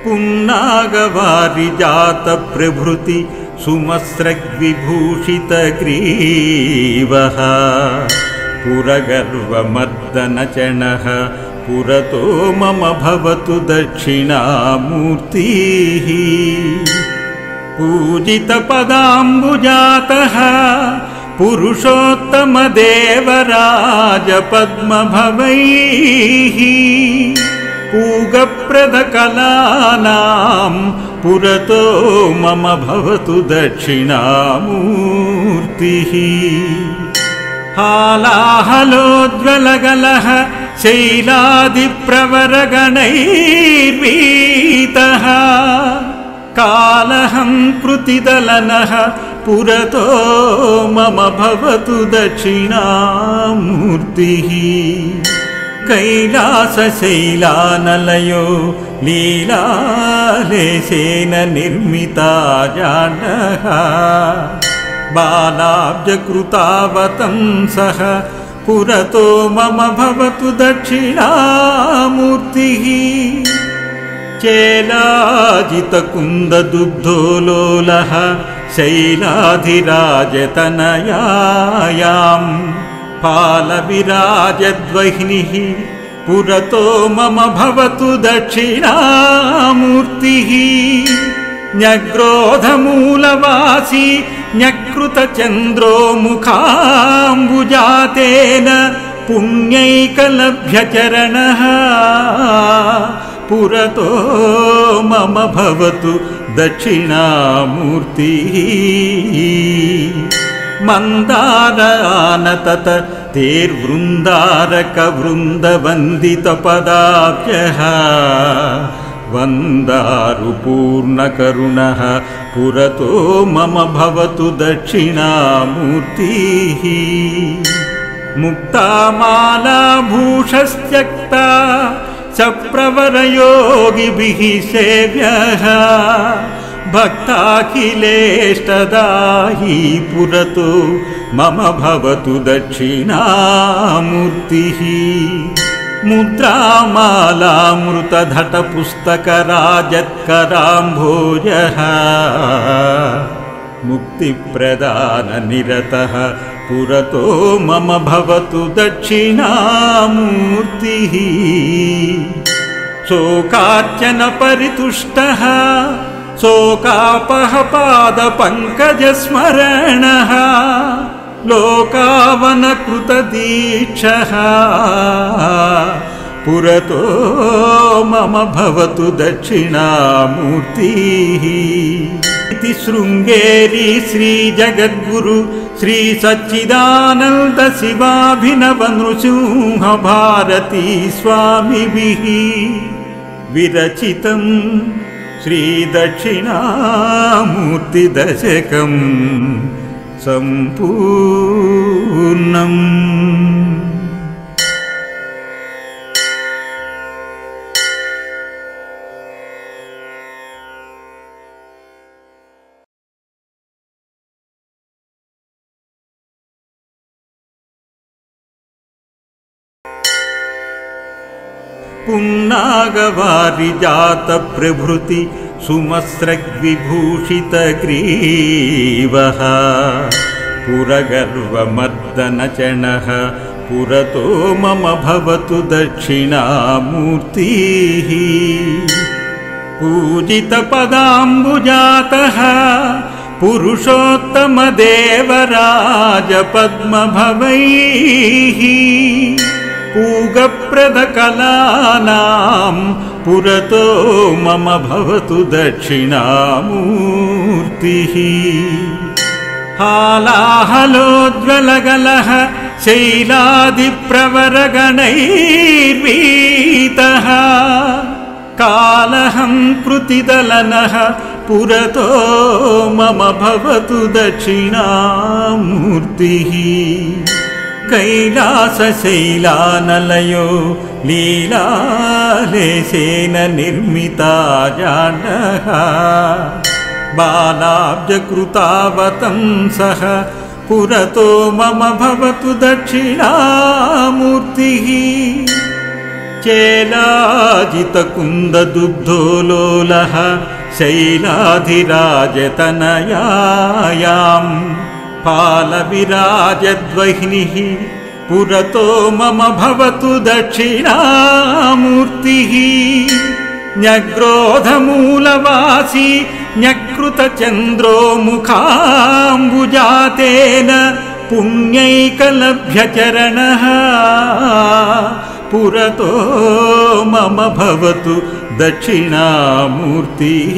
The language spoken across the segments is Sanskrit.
पुन्नागवारिजात प्रभृति सुमस्रग्विभूषितग्रीवः पुरगर्वमर्दनचणः पुरतो मम भवतु दक्षिणामूर्तिः पूजितपदाम्बुजातः पुरुषोत्तमदेवराजपद्मभवैः पूगप्रदकलानां पुरतो मम भवतु दक्षिणामूर्तिः हालाहलोज्ज्वलगलः शैलादिप्रवरगणैर्वीतः कालहंकृतिदलनः पुरतो मम भवतु दक्षिणामूर्तिः कैलासशैलानलयो लीलालेशेन निर्मिता जाण्डः बालाब्जकृतावतंसः पुरतो मम भवतु दक्षिणामूर्तिः चेलाजितकुन्ददुग्धोलोलः शैलाधिराजतनयायां पालविराजद्वह्निः पुरतो मम भवतु दक्षिणामूर्तिः न्यग्रोधमूलवासी न्यकृतचन्द्रो मुखाम्बुजातेन पुण्यैकलभ्यचरणः पुरतो मम भवतु दक्षिणामूर्तिः मन्दारानतत तेर्वृन्दारकवृन्दवन्दितपदाब्जः वन्दारुपूर्णकरुणः पुरतो मम भवतु दक्षिणामूर्तिः मुक्तामालाभूषस्त्यक्ता सप्रवरयोगिभिः सेव्यः भक्ताखिलेष्टदायी पुरतो मम भवतु दक्षिणामूर्तिः मुद्रामालामृतधटपुस्तकराजत्कराम्भोजः मुक्तिप्रदाननिरतः पुरतो मम भवतु दक्षिणामूर्तिः शोकार्चनपरितुष्टः शोकापः पादपङ्कजस्मरणः लोकावनकृतदीक्षः पुरतो मम भवतु दक्षिणामूर्तिः इति शृङ्गेरी श्रीजगद्गुरु श्री सच्चिदानन्द शिवाभिनव नृसिंह भारती स्वामिभिः विरचितं श्रीदक्षिणामूर्तिदशकं सम्पूर्णम्। पुन्नागवारिजात प्रभृति सुमस्रग्विभूषितग्रीवः पुरगर्वमर्दनचणः पुरतो मम भवतु दक्षिणामूर्तिः पूजितपदाम्बुजातः पुरुषोत्तमदेवराजपद्मभवैः पूगप्रदकलानां पुरतो मम भवतु दक्षिणामूर्तिः हालाहलोज्ज्वलगलः शैलादिप्रवरगणैर्वीतः कालहंकृतिदलनः पुरतो मम भवतु दक्षिणामूर्तिः कैलासशैलानलयो लीलालेशेन निर्मिता जाण्डः बालाब्जकृतावतंसः पुरतो मम भवतु दक्षिणामूर्तिः चेलाजितकुन्ददुग्धोलोलः शैलाधिराजतनयायां पालविराजद्वह्निः पुरतो मम भवतु दक्षिणामूर्तिः न्यग्रोधमूलवासी न्यकृतचन्द्रो मुखाम्बुजातेन पुण्यैकलभ्यचरणः पुरतो मम भवतु दक्षिणामूर्तिः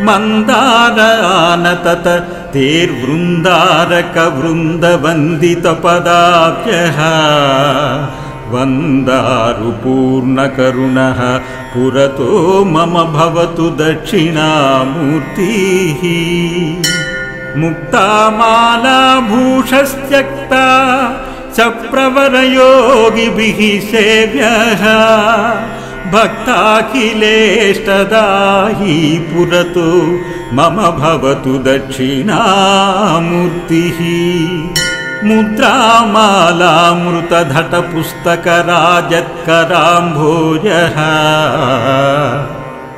मन्दारानतत तेर्वृन्दारकवृन्दवन्दितपदाब्जः वन्दारुपूर्णकरुणः पुरतो मम भवतु दक्षिणामूर्तिः मुक्तामालाभूषस्त्यक्ता सप्रवरयोगिभिः सेव्यः भक्ताखिलेष्टदायी पुरतो मम भवतु दक्षिणामूर्तिः मुद्रामालामृतधटपुस्तकराजत्कराम्भोजः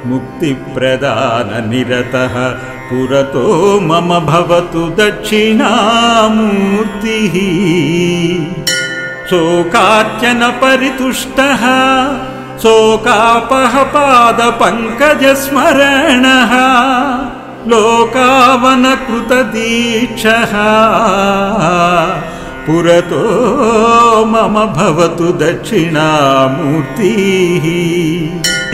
मुक्तिप्रदाननिरतः पुरतो मम भवतु दक्षिणामूर्तिः शोकार्चनपरितुष्टः शोकापः पादपङ्कजस्मरणः लोकावनकृतदीक्षः पुरतो मम भवतु दक्षिणामूर्तिः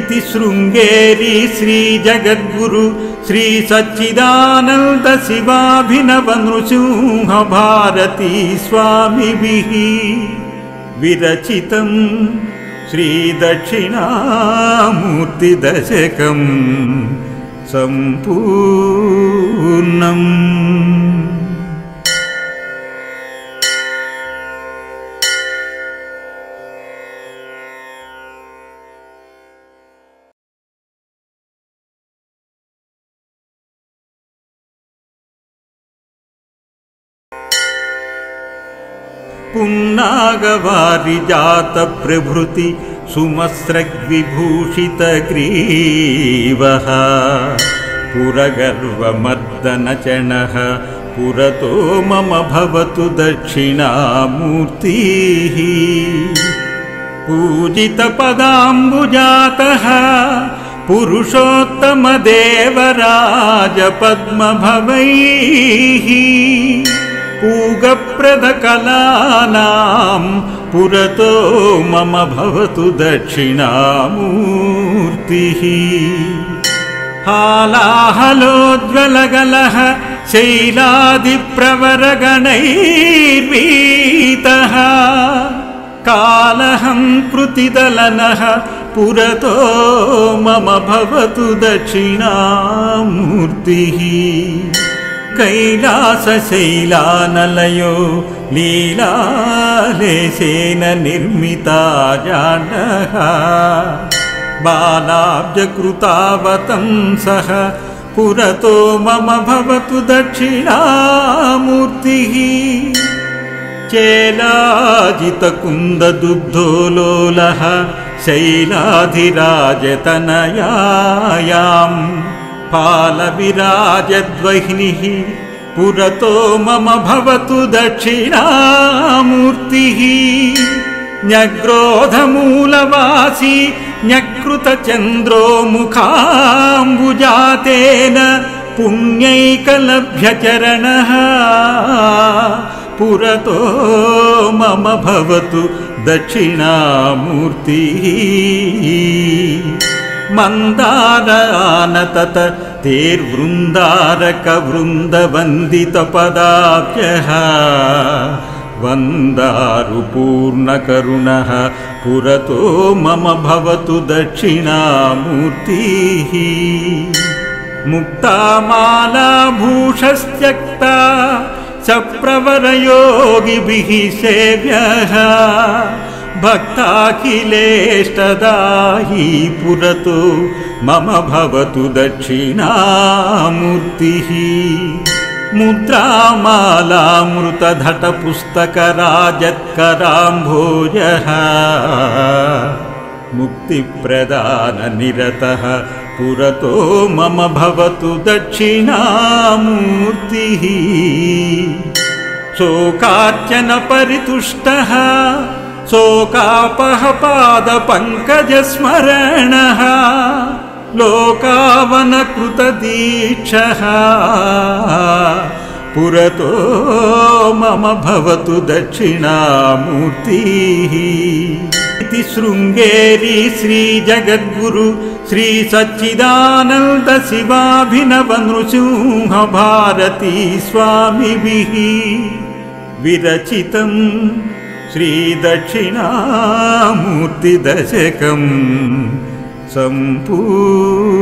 इति शृङ्गेरी श्रीजगद्गुरु श्री सच्चिदानन्द शिवाभिनव नृसिंह भारती स्वामिभिः विरचितं श्रीदक्षिणामूर्तिदशकम् सम्पूर्णम्। पुन्नागवारिजातप्रभृति सुमस्रग्विभूषितग्रीवः पुरगर्वमर्दनचणः पुरतो मम भवतु दक्षिणामूर्तिः पूजितपदाम्बुजातः पुरुषोत्तमदेवराजपद्मभवैः पूगप्रदकलानां पुरतो मम भवतु दक्षिणामूर्तिः हालाहलोज्ज्वलगलः शैलादिप्रवरगणैर्वीतः कालहंकृतिदलनः पुरतो मम भवतु दक्षिणामूर्तिः कैलासशैलानलयो लीलालेशेन निर्मिता जाण्डः बालाब्जकृतावतंसः पुरतो मम भवतु दक्षिणामूर्तिः चेलाजितकुन्ददुग्धोलोलः शैलाधिराजतनयायां पालविराजद्वह्निः पुरतो मम भवतु दक्षिणामूर्तिः न्यग्रोधमूलवासी न्यकृतचन्द्रो मुखाम्बुजातेन पुण्यैकलभ्यचरणः पुरतो मम भवतु दक्षिणामूर्तिः मन्दारानतत तेर्वृन्दारकवृन्दवन्दितपदाब्जः वन्दारुपूर्णकरुणः पुरतो मम भवतु दक्षिणामूर्तिः मुक्तामालाभूषस्त्यक्ता सप्रवरयोगिभिः सेव्यः भक्ताखिलेष्टदायी पुरतो मम भवतु दक्षिणामूर्तिः मुद्रामालामृतधटपुस्तकराजत्कराम्भोजः मुक्तिप्रदाननिरतः पुरतो मम भवतु दक्षिणामूर्तिः शोकार्चनपरितुष्टः शोकापः पादपङ्कजस्मरणः लोकावनकृतदीक्षः पुरतो मम भवतु दक्षिणामूर्तिः इति शृङ्गेरी श्रीजगद्गुरु श्री सच्चिदानन्द शिवाभिनव नृसिंह भारती स्वामिभिः विरचितं श्रीदक्षिणामूर्तिदशकं सम्पूर्णम्।